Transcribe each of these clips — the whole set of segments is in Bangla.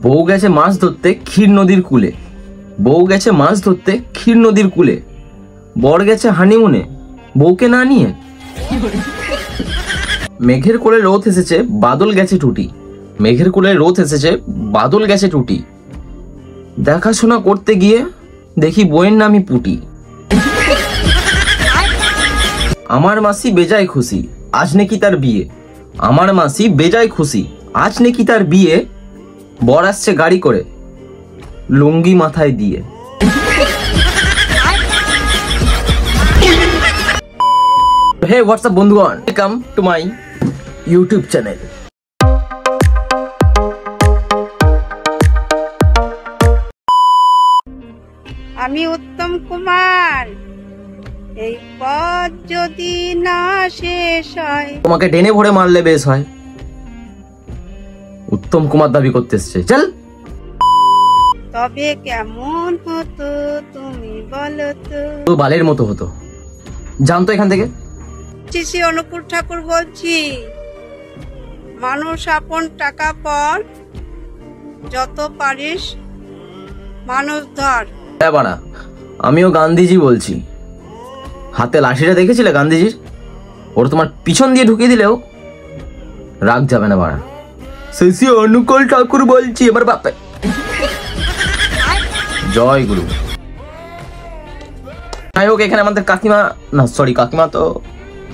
বউ গেছে মাছ ধরতে ক্ষীর নদীর কূলে, বউ গেছে মাছ ধরতে ক্ষীর নদীর কূলে, বর গেছে হানিমুনে বউকে না নিয়ে। মেঘের কোলে রোদ এসেছে বাদল গেছে টুটি, মেঘের কোলে রোদ এসেছে বাদল গেছে টুটি, দেখাশোনা করতে গিয়ে দেখি বইয়ের নামই পুটি। আমার মাসি বেজায় খুশি আজ নাকি তার বিয়ে, আমার মাসি বেজায় খুশি আজ নাকি তার বিয়ে, বর আসছে গাড়ি করে লুঙ্গি মাথায় দিয়ে। হে হোয়াটসঅ্যাপ বন্ধুগণ, welcome to my YouTube channel. আমি উত্তম কুমার, এই পথ যদি না শেষ হয়। তোমাকে ডেনে ভরে মারলে বেশ হয়। উত্তম কুমার দাবি করতে এসছে, চল। তবে কেমন হতো তুমি বলো তো বালের মতো হতো, জানতো এখান থেকে। শ্রী অনুকূল ঠাকুর বলছি, মানুষ আপন টাকা পর, যত পারিস মানুষ ধর। বাড়া, আমিও গান্ধীজি বলছি, হাতে লাঠিটা দেখেছিলে গান্ধীজির, ওর তোমার পিছন দিয়ে ঢুকিয়ে দিলেও রাগ যাবে না বাড়া। শ্রী অনুকূল ঠাকুর বলছি, এবার বাপে জয় গুরু। যাই হোক, এখানে আমাদের কাকিমা, না সরি কাকিমা তো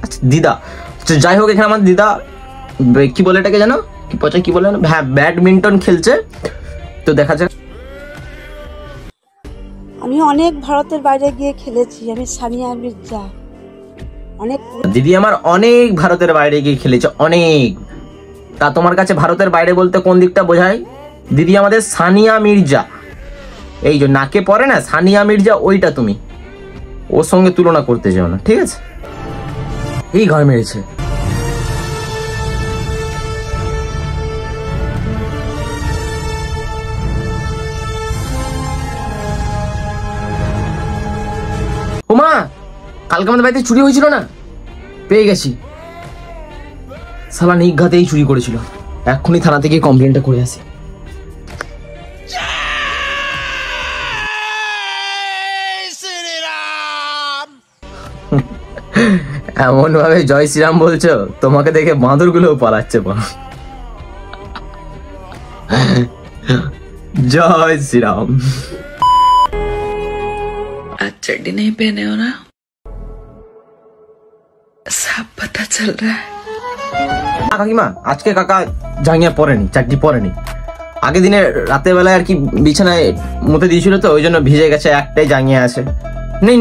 আচ্ছা দিদা, যাই হোক এখানে আমাদের দিদা কি বলে এটাকে জানো, কি পচা কি বলে, হ্যাঁ ব্যাডমিন্টন খেলছে, তো দেখা যাক। আমি অনেক ভারতের বাইরে গিয়ে খেলেছি, আমি সানিয়া মির্জা। অনেক দিদি আমার অনেক ভারতের বাইরে গিয়ে খেলেছে, অনেক। তা তোমার কাছে ভারতের বাইরে বলতে কোন দিকটা বোঝায়? দিদি আমাদের সানিয়া মির্জা, এই যে নাকে পড়ে না সানিয়া মির্জা, ওইটা তুমি ওর সঙ্গে তুলনা করতে যাও না, ঠিক আছে? এই ঘর মেরেছে। ওমা, কালকে আমাদের বাড়িতে চুরি হয়েছিল না, পেয়ে গেছি। শালা নিঘাতেই চুরি করেছিল, এক্ষুনি থানা থেকে কমপ্লেনটা করে আসি। এমন ভাবে জয় শ্রীরাম বলছো, তোমাকে দেখে বাঁদর গুলো পালাচ্ছে। জয় শ্রীরাম। आज चड्डी नहीं पहने हो ना, सब पता चल रहा है। কাকিমা আজকে কাকা জাঙ্গিয়া পরেনি, চাকরি পরেনি। আগের দিনে রাতের বেলায় আর কি বিছানায় মুতে দিয়েছিল, তো ওই জন্য ভিজে গেছে, একটাই জাঙ্গিয়া আছে।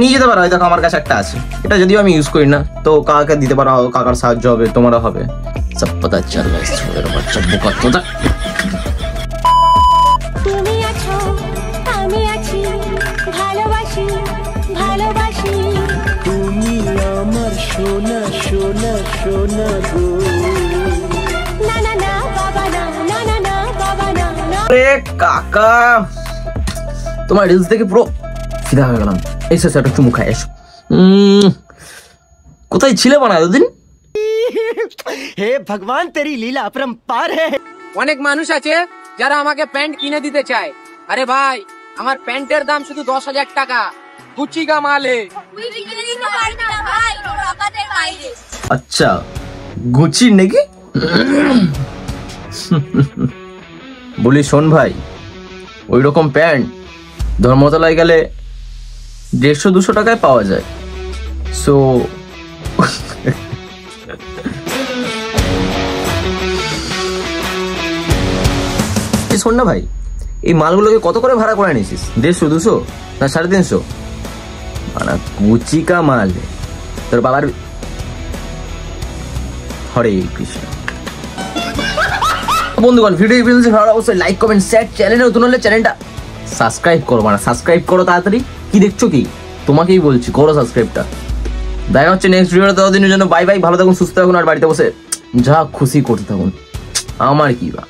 নিয়ে যেতে পারো, দেখো আমার কাছে একটা আছে, এটা যদিও আমি ইউজ করি না, তো কাকাকে দিতে পারো, কাকার সাহায্য হবে, তোমারও হবে। সব পাতা চল বাচ্চা বোকা তোতা। তুমি আছো আমি আছি, ভালোবাসি ভালোবাসি, তুমি আমার সোনা সোনা সোনা গো। না না না বাবা না, না না না বাবা না, না। আরে কাকা, তোমার রিলস দেখে পুরো ফিদা হয়ে গেলাম। এসে একটা চুমু খাই, এসো। কোথায় ছিলে বানা এতদিন? হে ভগবান, তেরি লীলা अपरंपार है। অনেক মানুষ আছে যারা আমাকে প্যান্ট কিনে দিতে চায়। আরে ভাই, আমার প্যান্টের দাম শুধু 10,000 টাকা, গুচি কা মালে। আচ্ছা, গুচি নাকি? বলি শোন ভাই, ওই রকম প্যান্ট ধর্মতলায় গেলে 150-200 টাকায় পাওয়া যায়। সো শোন না ভাই, এই মালগুলোকে কত করে ভাড়া করে নিয়েছিস? 150-200 না 350? মানে গুচি কা মাল। তোর বাবার হরে কৃষ্ণ। বন্ধুগণ, ভিডিও ভালো অবশ্যই লাইক কমেন্ট শেয়ার, চ্যানেলে নতুন হলে চ্যানেলটা সাবস্ক্রাইব করো, মানে সাবস্ক্রাইব করো তাড়াতাড়ি। কি দেখছো কি, তোমাকেই বলছি, করো সাবস্ক্রাইবটা। দেখা হচ্ছে নেক্সট ভিডিওতে, ততদিনের জন্য বাই বাই, ভালো থাকুন, সুস্থ থাকুন, আর বাড়িতে বসে যা খুশি করতে থাকুন, আমার কি বা।